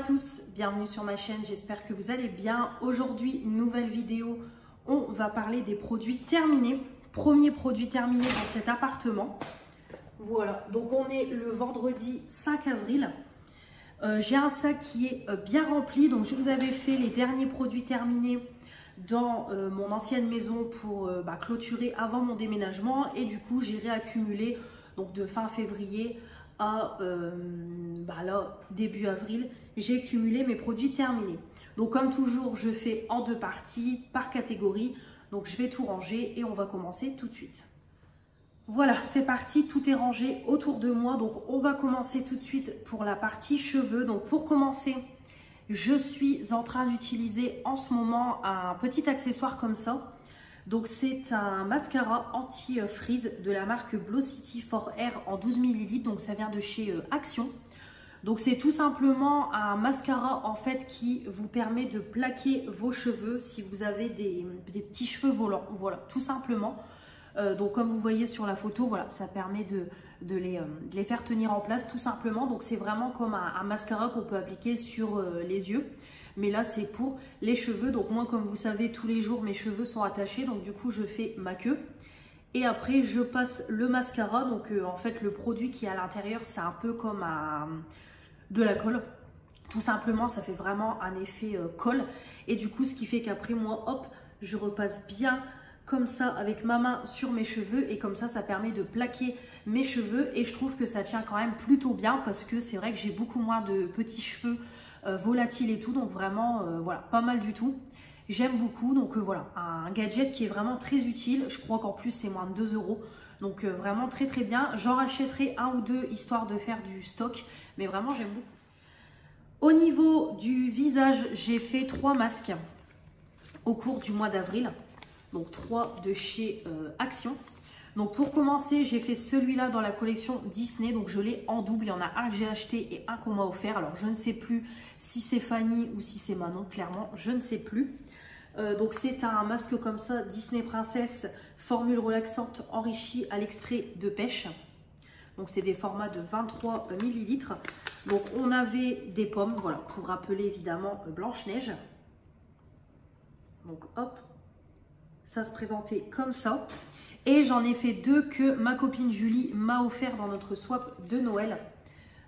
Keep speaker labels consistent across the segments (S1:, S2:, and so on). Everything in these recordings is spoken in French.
S1: tous, bienvenue sur ma chaîne, j'espère que vous allez bien. Aujourd'hui, nouvelle vidéo, on va parler des produits terminés. Premier produit terminé dans cet appartement. Voilà, donc on est le vendredi 5 avril. J'ai un sac qui est bien rempli, donc je vous avais fait les derniers produits terminés dans mon ancienne maison pour clôturer avant mon déménagement. Et du coup, j'ai réaccumulé donc de fin février à là, début avril, j'ai cumulé mes produits terminés. Donc comme toujours, je fais en deux parties par catégorie. Donc je vais tout ranger et on va commencer tout de suite. Voilà, c'est parti, tout est rangé autour de moi. Donc on va commencer tout de suite pour la partie cheveux. Donc pour commencer, je suis en train d'utiliser en ce moment un petit accessoire comme ça. Donc c'est un mascara anti-frizz de la marque Blocity for Air en 12 ml. Donc ça vient de chez Action. Donc c'est tout simplement un mascara en fait qui vous permet de plaquer vos cheveux si vous avez des petits cheveux volants. Voilà, tout simplement. Donc comme vous voyez sur la photo, voilà, ça permet de les faire tenir en place tout simplement. Donc c'est vraiment comme un mascara qu'on peut appliquer sur les yeux. Mais là c'est pour les cheveux. Donc moi, comme vous savez, tous les jours mes cheveux sont attachés. Donc du coup je fais ma queue. Et après je passe le mascara. Donc en fait le produit qui est à l'intérieur, c'est un peu comme de la colle. Tout simplement, ça fait vraiment un effet colle. Et du coup ce qui fait qu'après moi, hop, je repasse bien comme ça avec ma main sur mes cheveux. Et comme ça permet de plaquer mes cheveux. Et je trouve que ça tient quand même plutôt bien. Parce que c'est vrai que j'ai beaucoup moins de petits cheveux volatile et tout, donc vraiment voilà, pas mal du tout, j'aime beaucoup. Donc voilà, un gadget qui est vraiment très utile. Je crois qu'en plus c'est moins de 2 €, donc vraiment très très bien. J'en rachèterai un ou deux histoire de faire du stock, mais vraiment j'aime beaucoup. Au niveau du visage, j'ai fait 3 masques au cours du mois d'avril, donc 3 de chez Action. Donc pour commencer, j'ai fait celui-là dans la collection Disney, donc je l'ai en double. Il y en a un que j'ai acheté et un qu'on m'a offert. Alors je ne sais plus si c'est Fanny ou si c'est Manon, clairement, je ne sais plus. Donc c'est un masque comme ça, Disney Princesse, formule relaxante enrichie à l'extrait de pêche. Donc c'est des formats de 23 ml. Donc on avait des pommes, voilà, pour rappeler évidemment Blanche-Neige. Donc hop, ça se présentait comme ça. Et j'en ai fait 2 que ma copine Julie m'a offert dans notre swap de Noël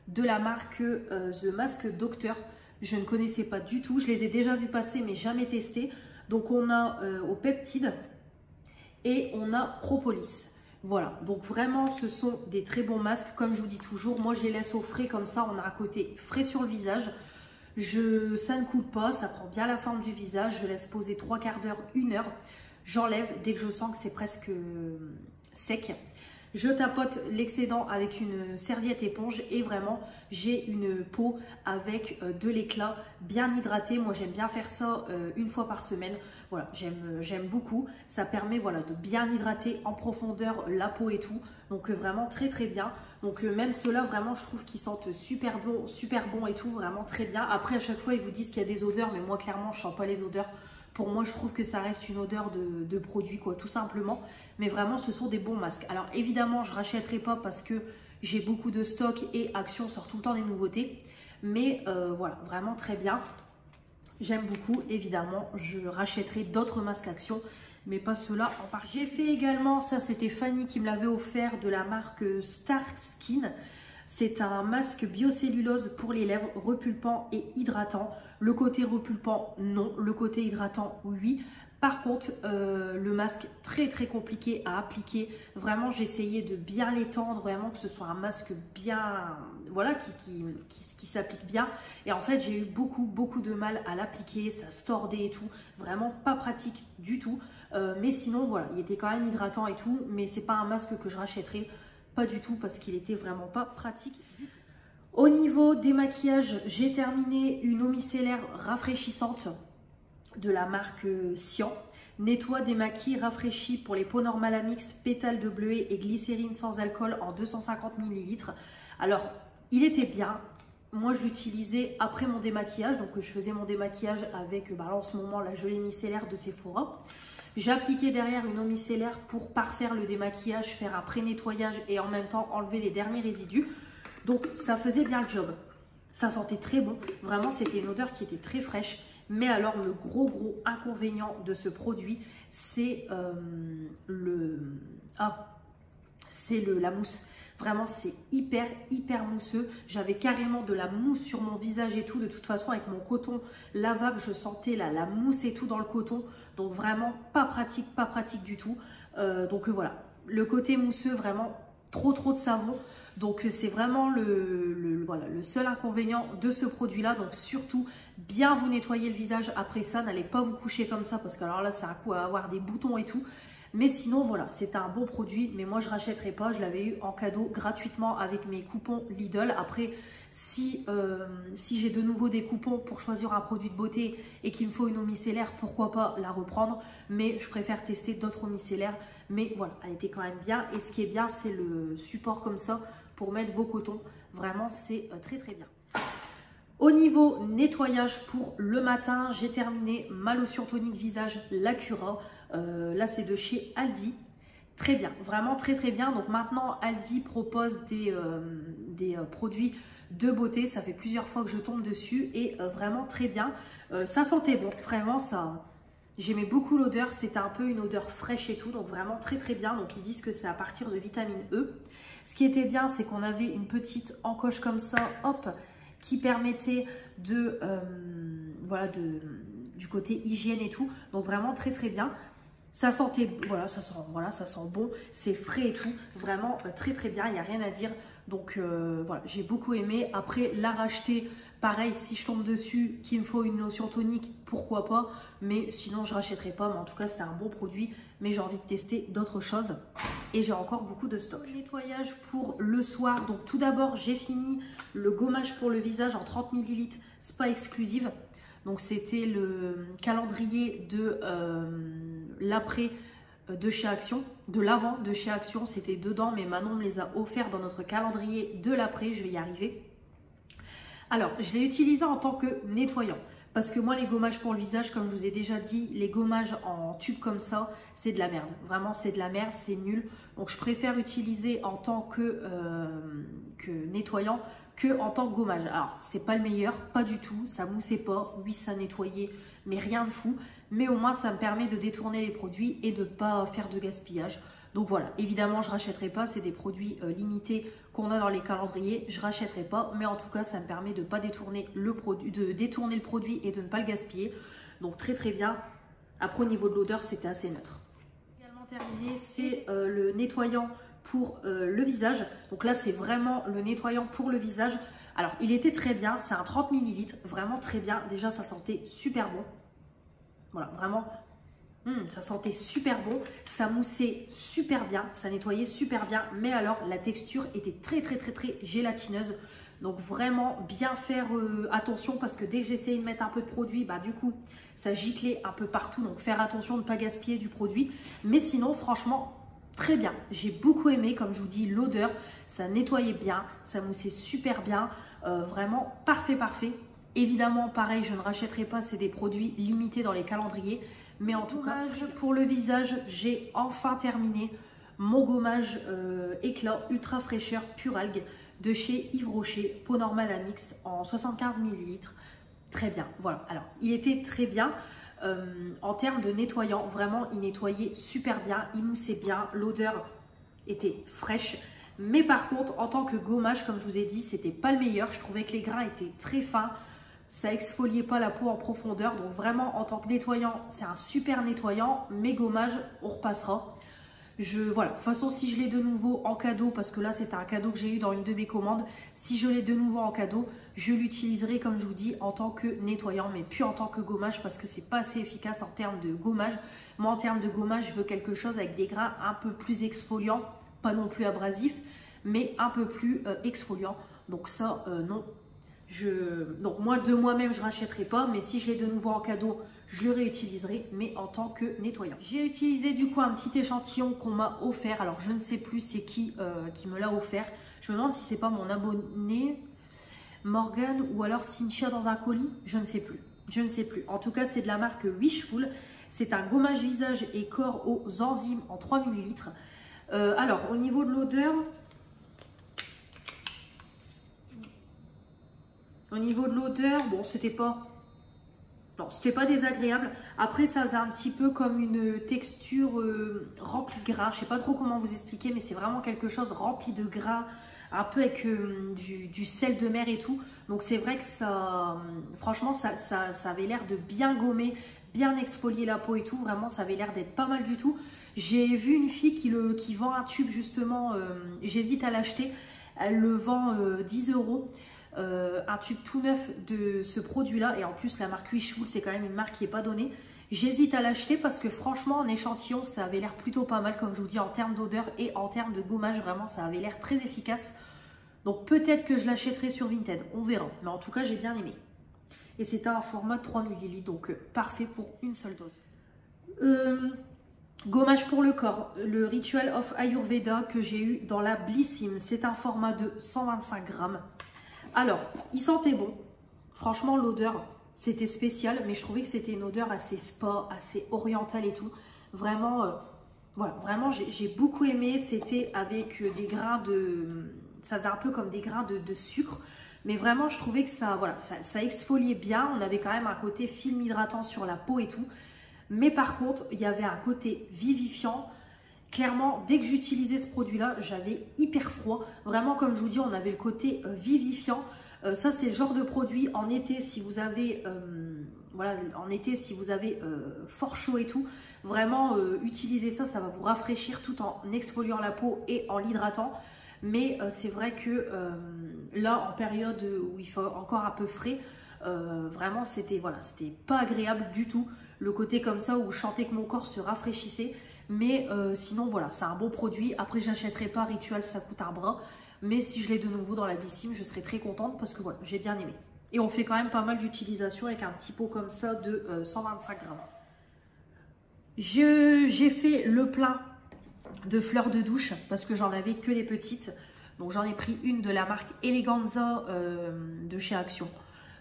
S1: de la marque The Mask Doctor. Je ne connaissais pas du tout, je les ai déjà vus passer mais jamais testés. Donc on a au peptide et on a propolis. Voilà, donc vraiment ce sont des très bons masques. Comme je vous dis toujours, moi je les laisse au frais comme ça, on a un côté frais sur le visage. Ça ne coule pas, ça prend bien la forme du visage. Je laisse poser 3/4 d'heure, 1 heure. J'enlève dès que je sens que c'est presque sec. Je tapote l'excédent avec une serviette éponge et vraiment j'ai une peau avec de l'éclat, bien hydratée. Moi j'aime bien faire ça une fois par semaine. Voilà, j'aime beaucoup. Ça permet voilà, de bien hydrater en profondeur la peau et tout. Donc vraiment très très bien. Donc même ceux-là vraiment je trouve qu'ils sentent super bon et tout, vraiment très bien. Après à chaque fois ils vous disent qu'il y a des odeurs, mais moi clairement je sens pas les odeurs. Pour moi, je trouve que ça reste une odeur de produit, quoi, tout simplement. Mais vraiment, ce sont des bons masques. Alors, évidemment, je ne rachèterai pas parce que j'ai beaucoup de stock et Action sort tout le temps des nouveautés. Mais voilà, vraiment très bien. J'aime beaucoup, évidemment. Je rachèterai d'autres masques Action, mais pas ceux-là en particulier. J'ai fait également, ça c'était Fanny qui me l'avait offert, de la marque Star Skin. C'est un masque biocellulose pour les lèvres, repulpant et hydratant. Le côté repulpant, non. Le côté hydratant, oui. Par contre, le masque, très très compliqué à appliquer. Vraiment, j'ai essayé de bien l'étendre, vraiment que ce soit un masque bien, voilà, qui s'applique bien. Et en fait, j'ai eu beaucoup de mal à l'appliquer. Ça se tordait et tout. Vraiment pas pratique du tout. Mais sinon, voilà, il était quand même hydratant et tout. Mais c'est pas un masque que je rachèterai. Pas du tout parce qu'il était vraiment pas pratique. Au niveau des maquillages, j'ai terminé une eau micellaire rafraîchissante de la marque Cyan. Nettoie, démaquille, rafraîchit pour les peaux normales à mixte, pétales de bleuet et glycérine sans alcool en 250 ml. Alors, il était bien. Moi, je l'utilisais après mon démaquillage. Donc, je faisais mon démaquillage avec, en ce moment, la gelée micellaire de Sephora. J'ai appliqué derrière une eau micellaire pour parfaire le démaquillage, faire un pré-nettoyage et en même temps enlever les derniers résidus. Donc ça faisait bien le job. Ça sentait très bon. Vraiment, c'était une odeur qui était très fraîche. Mais alors, le gros inconvénient de ce produit, c'est la mousse. Vraiment, c'est hyper mousseux. J'avais carrément de la mousse sur mon visage et tout. De toute façon, avec mon coton lavable, je sentais la mousse et tout dans le coton. Donc vraiment, pas pratique du tout. Donc voilà, le côté mousseux, vraiment trop de savon. Donc c'est vraiment voilà, le seul inconvénient de ce produit-là. Donc surtout, bien vous nettoyer le visage après ça. N'allez pas vous coucher comme ça parce que alors là, c'est un coup à avoir des boutons et tout. Mais sinon, voilà, c'est un bon produit. Mais moi, je ne rachèterai pas. Je l'avais eu en cadeau gratuitement avec mes coupons Lidl. Après, si j'ai de nouveau des coupons pour choisir un produit de beauté et qu'il me faut une eau micellaire, pourquoi pas la reprendre. Mais je préfère tester d'autres eaux micellaires. Mais voilà, elle était quand même bien. Et ce qui est bien, c'est le support comme ça pour mettre vos cotons. Vraiment, c'est très bien. Au niveau nettoyage pour le matin, j'ai terminé ma lotion tonique visage Lacura. Là, c'est de chez Aldi. Très bien, vraiment très bien. Donc maintenant, Aldi propose des produits de beauté. Ça fait plusieurs fois que je tombe dessus et vraiment très bien. Ça sentait bon, vraiment ça. J'aimais beaucoup l'odeur, c'était un peu une odeur fraîche et tout, donc vraiment très bien. Donc ils disent que c'est à partir de vitamine E. Ce qui était bien, c'est qu'on avait une petite encoche comme ça, hop, qui permettait de, voilà, du côté hygiène et tout. Donc vraiment très bien. Ça sentait, voilà, ça sent bon, c'est frais et tout, vraiment très bien, il n'y a rien à dire. Donc voilà, j'ai beaucoup aimé. Après, la racheter, pareil, si je tombe dessus, qu'il me faut une lotion tonique, pourquoi pas. Mais sinon, je ne rachèterai pas. Mais en tout cas, c'était un bon produit. Mais j'ai envie de tester d'autres choses. Et j'ai encore beaucoup de stock. Nettoyage pour le soir. Donc tout d'abord, j'ai fini le gommage pour le visage en 30 ml, Spa Exclusive. Donc c'était le calendrier de l'après de chez Action, de l'avant de chez Action, c'était dedans, mais Manon me les a offerts dans notre calendrier de l'après, je vais y arriver. Alors, je l'ai utilisé en tant que nettoyant, parce que moi, les gommages pour le visage, comme je vous ai déjà dit, les gommages en tube comme ça, c'est de la merde. Vraiment, c'est de la merde, c'est nul. Donc, je préfère utiliser en tant que nettoyant que en tant que gommage. Alors, c'est pas le meilleur, pas du tout, ça moussait pas, oui, ça nettoyait, mais rien de fou. Mais au moins, ça me permet de détourner les produits et de ne pas faire de gaspillage. Donc voilà, évidemment, je ne rachèterai pas. C'est des produits limités qu'on a dans les calendriers. Je ne rachèterai pas. Mais en tout cas, ça me permet de ne pas détourner le produit, et de ne pas le gaspiller. Donc très bien. Après, au niveau de l'odeur, c'était assez neutre. Également terminé, c'est le nettoyant pour le visage. Donc là, c'est vraiment le nettoyant pour le visage. Alors, il était très bien. C'est un 30 ml. Vraiment très bien. Déjà, ça sentait super bon. Voilà, vraiment, ça sentait super bon, ça moussait super bien, ça nettoyait super bien, mais alors la texture était très gélatineuse. Donc vraiment bien faire attention parce que dès que j'essayais de mettre un peu de produit, bah du coup ça giclait un peu partout. Donc faire attention de ne pas gaspiller du produit. Mais sinon franchement très bien, j'ai beaucoup aimé, comme je vous dis, l'odeur, ça nettoyait bien, ça moussait super bien, vraiment parfait. Évidemment, pareil, je ne rachèterai pas, c'est des produits limités dans les calendriers. Mais en tout cas, pour le visage, j'ai enfin terminé mon gommage éclat ultra fraîcheur pure algue de chez Yves Rocher, peau normale à mixte en 75 ml. Très bien, voilà. Alors, il était très bien en termes de nettoyant. Vraiment, il nettoyait super bien, il moussait bien, l'odeur était fraîche. Mais par contre, en tant que gommage, comme je vous ai dit, c'était pas le meilleur. Je trouvais que les grains étaient très fins. Ça exfoliait pas la peau en profondeur. Donc vraiment, en tant que nettoyant, c'est un super nettoyant. Mais gommage, on repassera. Voilà, de toute façon, si je l'ai de nouveau en cadeau, parce que là, c'était un cadeau que j'ai eu dans une de mes commandes. Si je l'ai de nouveau en cadeau, je l'utiliserai, comme je vous dis, en tant que nettoyant, mais plus en tant que gommage, parce que c'est pas assez efficace en termes de gommage. Moi, en termes de gommage, je veux quelque chose avec des grains un peu plus exfoliants, pas non plus abrasifs, mais un peu plus exfoliants. Donc ça, non. Donc moi, de moi-même, je ne rachèterai pas, mais si je l'ai de nouveau en cadeau, je le réutiliserai, mais en tant que nettoyant. J'ai utilisé du coup un petit échantillon qu'on m'a offert. Alors, je ne sais plus c'est qui me l'a offert. Je me demande si c'est pas mon abonné Morgane ou alors Cynthia dans un colis. Je ne sais plus. Je ne sais plus. En tout cas, c'est de la marque Wishful. C'est un gommage visage et corps aux enzymes en 3 ml. Alors, au niveau de l'odeur, Au niveau de l'odeur, bon, c'était pas désagréable. Après, ça faisait un petit peu comme une texture remplie de gras. Je sais pas trop comment vous expliquer, mais c'est vraiment quelque chose rempli de gras, un peu avec du sel de mer et tout. Donc c'est vrai que ça, franchement, ça avait l'air de bien gommer, bien exfolier la peau et tout. Vraiment, ça avait l'air d'être pas mal du tout. J'ai vu une fille qui vend un tube justement, j'hésite à l'acheter. Elle le vend 10 €. Un tube tout neuf de ce produit-là. Et en plus, la marque Wishful, c'est quand même une marque qui n'est pas donnée. J'hésite à l'acheter parce que franchement, en échantillon, ça avait l'air plutôt pas mal, comme je vous dis, en termes d'odeur et en termes de gommage. Vraiment, ça avait l'air très efficace. Donc peut-être que je l'achèterai sur Vinted, on verra. Mais en tout cas, j'ai bien aimé. Et c'était un format 3 ml, donc parfait pour une seule dose. Gommage pour le corps, le Ritual of Ayurveda que j'ai eu dans la Blissim. C'est un format de 125 grammes. Alors, il sentait bon. Franchement, l'odeur, c'était spécial, mais je trouvais que c'était une odeur assez spa, assez orientale et tout. Vraiment, voilà, vraiment, j'ai beaucoup aimé. C'était avec des grains de... Ça faisait un peu comme des grains de sucre. Mais vraiment, je trouvais que ça, voilà, ça exfoliait bien. On avait quand même un côté film hydratant sur la peau et tout. Mais par contre, il y avait un côté vivifiant. Clairement, dès que j'utilisais ce produit-là, j'avais hyper froid. Vraiment, comme je vous dis, on avait le côté vivifiant. Ça, c'est le genre de produit en été, si vous avez, voilà, en été, si vous avez fort chaud et tout. Vraiment, utilisez ça, ça va vous rafraîchir tout en exfoliant la peau et en l'hydratant. Mais c'est vrai que là, en période où il fait encore un peu frais, vraiment, c'était voilà, c'était pas agréable du tout. Le côté comme ça où je sentais que mon corps se rafraîchissait. Mais sinon, voilà, c'est un bon produit. Après, j'achèterai pas Ritual, ça coûte un bras. Mais si je l'ai de nouveau dans la Blissim, je serai très contente parce que voilà, j'ai bien aimé. Et on fait quand même pas mal d'utilisation avec un petit pot comme ça de 125 grammes. J'ai fait le plein de fleurs de douche parce que j'en avais que les petites. Donc j'en ai pris une de la marque Eleganza de chez Action.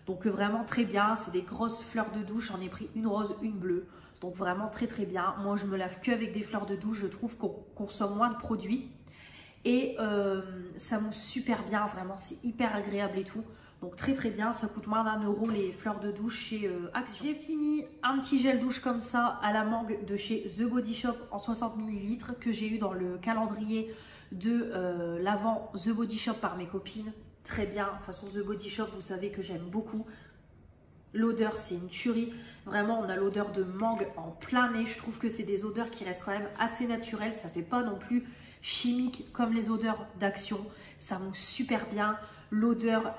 S1: Donc vraiment très bien, c'est des grosses fleurs de douche. J'en ai pris une rose, une bleue. Donc vraiment très très bien. Moi je me lave que avec des fleurs de douche. Je trouve qu'on consomme moins de produits. Et ça mousse super bien, vraiment c'est hyper agréable et tout. Donc très très bien, ça coûte moins d'1 € les fleurs de douche chez Action. J'ai fini un petit gel douche comme ça à la mangue de chez The Body Shop en 60 ml que j'ai eu dans le calendrier de l'avant The Body Shop par mes copines. Très bien, de toute façon The Body Shop, vous savez que j'aime beaucoup. L'odeur, c'est une tuerie. Vraiment, on a l'odeur de mangue en plein nez. Je trouve que c'est des odeurs qui restent quand même assez naturelles. Ça fait pas non plus chimique comme les odeurs d'Action. Ça mousse super bien. L'odeur,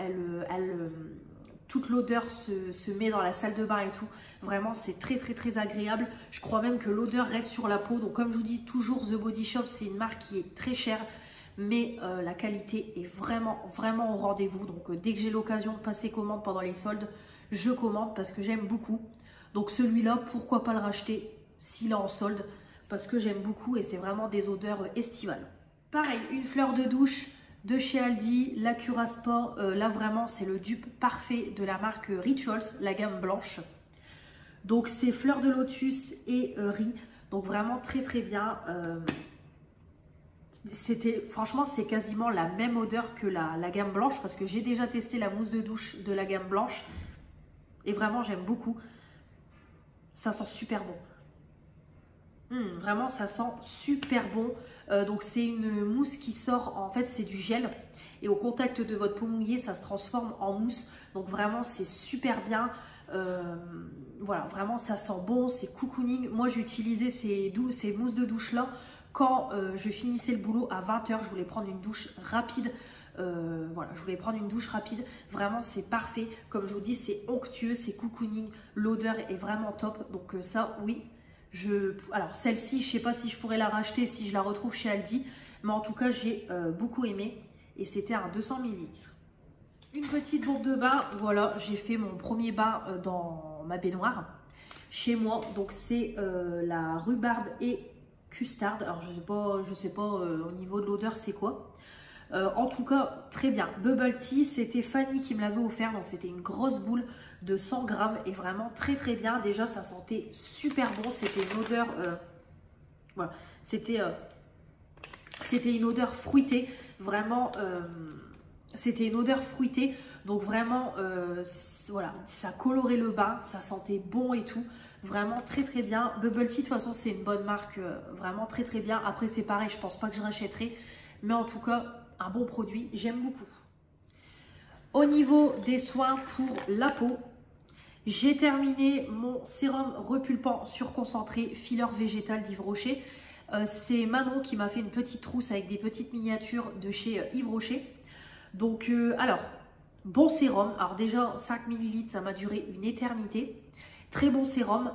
S1: toute l'odeur se met dans la salle de bain et tout. Vraiment, c'est très très très agréable. Je crois même que l'odeur reste sur la peau. Donc comme je vous dis, toujours The Body Shop, c'est une marque qui est très chère. Mais la qualité est vraiment vraiment au rendez-vous. Donc dès que j'ai l'occasion de passer commande pendant les soldes, je commande parce que j'aime beaucoup. Donc celui-là, pourquoi pas le racheter s'il est en solde, parce que j'aime beaucoup et c'est vraiment des odeurs estivales. Pareil, une fleur de douche de chez Aldi, la Curasport. Là vraiment, c'est le dupe parfait de la marque Rituals, la gamme blanche. Donc c'est fleur de lotus et riz. Donc vraiment très très bien. Franchement, c'est quasiment la même odeur que la gamme blanche parce que j'ai déjà testé la mousse de douche de la gamme blanche. Et vraiment, j'aime beaucoup. Ça sent super bon. Vraiment, ça sent super bon. Donc, c'est une mousse qui sort, en fait, c'est du gel. Et au contact de votre peau mouillée, ça se transforme en mousse. Donc, vraiment, c'est super bien. Voilà, vraiment, ça sent bon. C'est cocooning. Moi, j'utilisais ces mousses de douche-là quand je finissais le boulot à 20 h. Je voulais prendre une douche rapide. Voilà, je voulais prendre une douche rapide. Vraiment, c'est parfait. Comme je vous dis, c'est onctueux, c'est cocooning. L'odeur est vraiment top. Donc ça, oui. Alors, celle-ci, je ne sais pas si je pourrais la racheter si je la retrouve chez Aldi. Mais en tout cas, j'ai beaucoup aimé. Et c'était un 200 ml. Une petite bombe de bain. Voilà, j'ai fait mon premier bain dans ma baignoire chez moi. Donc, c'est la rhubarbe et custard. Alors, je sais pas au niveau de l'odeur, c'est quoi. En tout cas, très bien. Bubble Tea, c'était Fanny qui me l'avait offert. Donc, c'était une grosse boule de 100 grammes. Et vraiment très, très bien. Déjà, ça sentait super bon. C'était une odeur... voilà. C'était une odeur fruitée. Vraiment, C'était une odeur fruitée. Donc vraiment, voilà, ça colorait le bain, ça sentait bon et tout. Vraiment très très bien. Bubble Tea, de toute façon, c'est une bonne marque, vraiment très très bien. Après, c'est pareil, je pense pas que je rachèterai. Mais en tout cas, un bon produit, j'aime beaucoup. Au niveau des soins pour la peau, j'ai terminé mon sérum repulpant surconcentré filler végétal d'Yves Rocher. C'est Manon qui m'a fait une petite trousse avec des petites miniatures de chez Yves Rocher. Donc, alors, bon sérum. Alors déjà, 5 ml, ça m'a duré une éternité. Très bon sérum,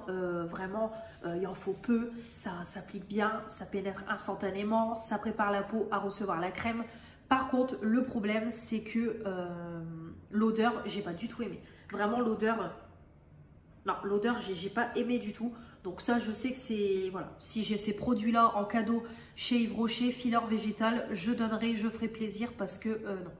S1: vraiment, il en faut peu, ça s'applique bien, ça pénètre instantanément, ça prépare la peau à recevoir la crème. Par contre, le problème, c'est que l'odeur, j'ai pas du tout aimé. Vraiment, l'odeur, non, l'odeur, j'ai pas aimé du tout. Donc ça, je sais que c'est, voilà, si j'ai ces produits-là en cadeau chez Yves Rocher, filler végétal, je donnerai, je ferai plaisir parce que non,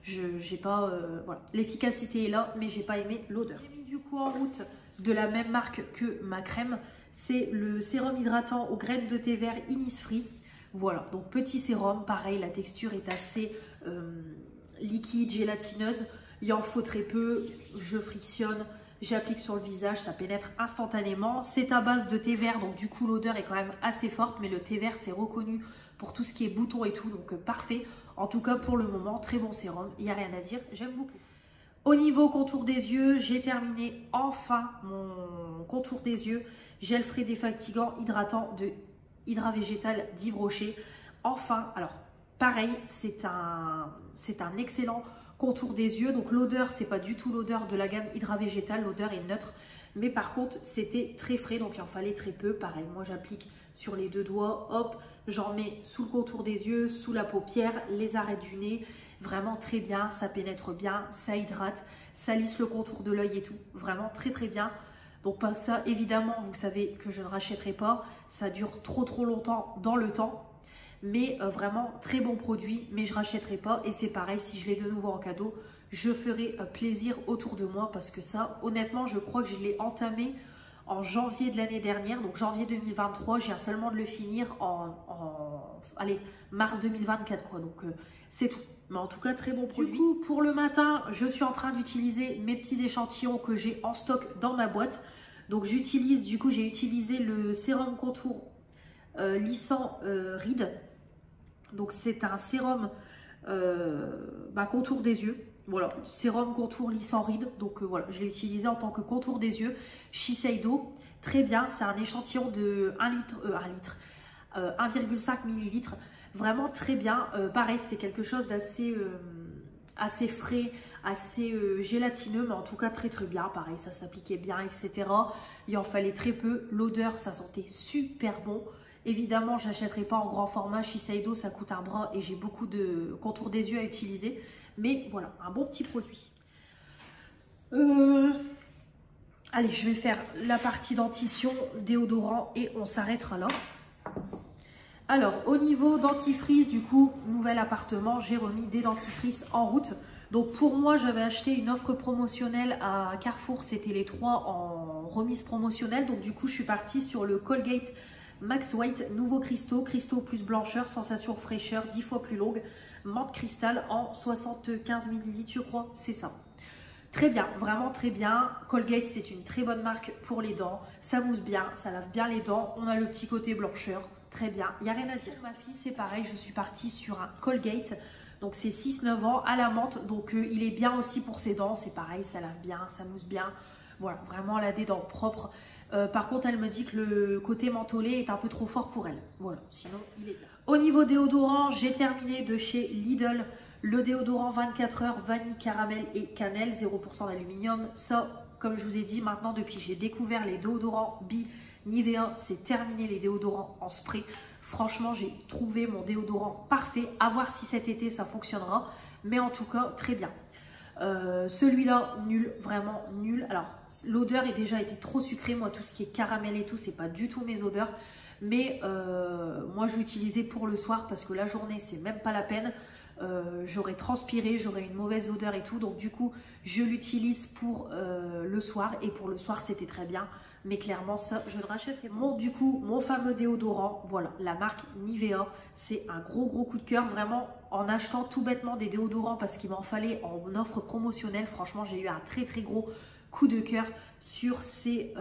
S1: j'ai pas, voilà, l'efficacité est là, mais j'ai pas aimé l'odeur. J'ai mis du coup en route de la même marque que ma crème, c'est le sérum hydratant aux graines de thé vert Innisfree. Voilà, donc petit sérum, pareil, la texture est assez liquide, gélatineuse, il en faut très peu, je frictionne, j'applique sur le visage, ça pénètre instantanément. C'est à base de thé vert, donc du coup l'odeur est quand même assez forte, mais le thé vert c'est reconnu pour tout ce qui est boutons et tout, donc parfait. En tout cas pour le moment, très bon sérum, il n'y a rien à dire, j'aime beaucoup. Au niveau contour des yeux, j'ai terminé enfin mon contour des yeux. Gel frais défatigant hydratant de Hydra Végétal d'Yves Rocher. Enfin, alors pareil, c'est un excellent contour des yeux. Donc l'odeur, c'est pas du tout l'odeur de la gamme Hydra Végétal, l'odeur est neutre. Mais par contre, c'était très frais, donc il en fallait très peu. Pareil, moi j'applique sur les deux doigts, hop, j'en mets sous le contour des yeux, sous la paupière, les arêtes du nez. Vraiment très bien, ça pénètre bien, ça hydrate, ça lisse le contour de l'œil et tout. Vraiment très très bien. Donc pas ça, évidemment, vous savez que je ne rachèterai pas. Ça dure trop longtemps dans le temps. Mais vraiment très bon produit, mais je ne rachèterai pas. Et c'est pareil, si je l'ai de nouveau en cadeau, je ferai plaisir autour de moi. Parce que ça, honnêtement, je crois que je l'ai entamé en janvier de l'année dernière. Donc janvier 2023, j'ai seulement de le finir allez, mars 2024 quoi. Donc c'est tout. Mais en tout cas, très bon produit. Du coup, pour le matin, je suis en train d'utiliser mes petits échantillons que j'ai en stock dans ma boîte. Donc j'utilise, du coup, j'ai utilisé le sérum contour lissant rides. Donc c'est un sérum contour des yeux. Voilà, sérum contour lissant rides. Donc voilà, je l'ai utilisé en tant que contour des yeux. Shiseido, très bien. C'est un échantillon de 1,5 ml. Vraiment très bien. Pareil, c'était quelque chose d'assez assez frais, assez gélatineux, mais en tout cas très bien. Pareil, ça s'appliquait bien, etc. Il en fallait très peu. L'odeur, ça sentait super bon. Évidemment, je n'achèterai pas en grand format. Shiseido, ça coûte un bras et j'ai beaucoup de contour des yeux à utiliser. Mais voilà, un bon petit produit. Allez, je vais faire la partie dentition, déodorant et on s'arrêtera là. Alors, au niveau dentifrice, du coup, nouvel appartement, j'ai remis des dentifrices en route. Donc, pour moi, j'avais acheté une offre promotionnelle à Carrefour. C'était les 3 en remise promotionnelle. Donc, du coup, je suis partie sur le Colgate Max White, nouveau cristaux plus blancheur, sensation fraîcheur, 10 fois plus longue, menthe cristal en 75 ml, je crois, c'est ça. Très bien, vraiment très bien. Colgate, c'est une très bonne marque pour les dents. Ça mousse bien, ça lave bien les dents. On a le petit côté blancheur. Très bien, il n'y a rien à dire. Ma fille, c'est pareil, je suis partie sur un Colgate. Donc, c'est 6-9 ans à la menthe. Donc, il est bien aussi pour ses dents. C'est pareil, ça lave bien, ça mousse bien. Voilà, vraiment, elle a des dents propres. Par contre, elle me dit que le côté mentholé est un peu trop fort pour elle. Voilà, sinon, il est bien. Au niveau déodorant, j'ai terminé de chez Lidl le déodorant 24 heures vanille, caramel et cannelle, 0% d'aluminium. Ça, comme je vous ai dit, maintenant, depuis que j'ai découvert les déodorants Nivea, c'est terminé les déodorants en spray. Franchement, j'ai trouvé mon déodorant parfait. À voir si cet été, ça fonctionnera. Mais en tout cas, très bien. Celui-là, nul, vraiment nul. Alors, l'odeur est déjà été trop sucrée. Moi, tout ce qui est caramel et tout, c'est pas du tout mes odeurs. Mais moi, je l'utilisais pour le soir parce que la journée, c'est même pas la peine. j'aurais transpiré, j'aurais une mauvaise odeur et tout. Donc du coup, je l'utilise pour le soir et pour le soir, c'était très bien. Mais clairement, ça, je le rachète. Du coup, mon fameux déodorant, voilà, la marque Nivea, c'est un gros coup de cœur. Vraiment, en achetant tout bêtement des déodorants parce qu'il m'en fallait en offre promotionnelle, franchement, j'ai eu un très gros coup de cœur sur ces,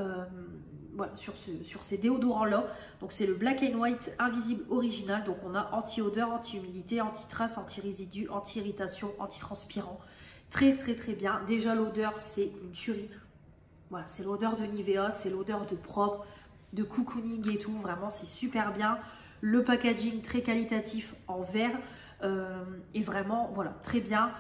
S1: voilà, sur ces déodorants-là. Donc, c'est le Black & White Invisible Original. Donc, on a anti-odeur, anti-humidité, anti-trace, anti-résidu, anti-irritation, anti-transpirant. Très bien. Déjà, l'odeur, c'est une tuerie. Voilà, c'est l'odeur de Nivea, c'est l'odeur de propre, de cocooning et tout. Vraiment, c'est super bien. Le packaging très qualitatif en verre et vraiment, voilà, très bien.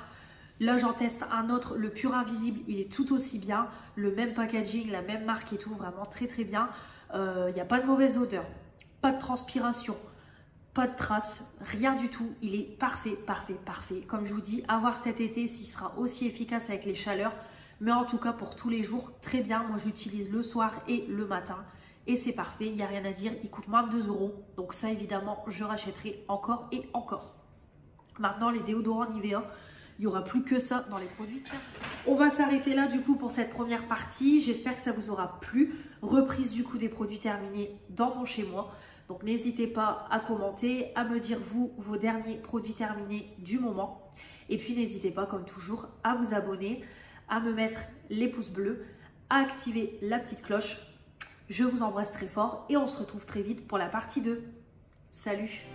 S1: Là, j'en teste un autre, le Pur Invisible, il est tout aussi bien. Le même packaging, la même marque et tout, vraiment très bien. Il n'y a pas de mauvaise odeur, pas de transpiration, pas de traces, rien du tout. Il est parfait. Comme je vous dis, à voir cet été s'il sera aussi efficace avec les chaleurs. Mais en tout cas, pour tous les jours, très bien. Moi, j'utilise le soir et le matin. Et c'est parfait, il n'y a rien à dire. Il coûte moins de 2 €. Donc ça, évidemment, je rachèterai encore et encore. Maintenant, les déodorants Nivea, il n'y aura plus que ça dans les produits. On va s'arrêter là, du coup, pour cette première partie. J'espère que ça vous aura plu. Reprise, du coup, des produits terminés dans mon chez moi. Donc, n'hésitez pas à commenter, à me dire, vous, vos derniers produits terminés du moment. Et puis, n'hésitez pas, comme toujours, à vous abonner, à me mettre les pouces bleus, à activer la petite cloche. Je vous embrasse très fort et on se retrouve très vite pour la partie 2. Salut!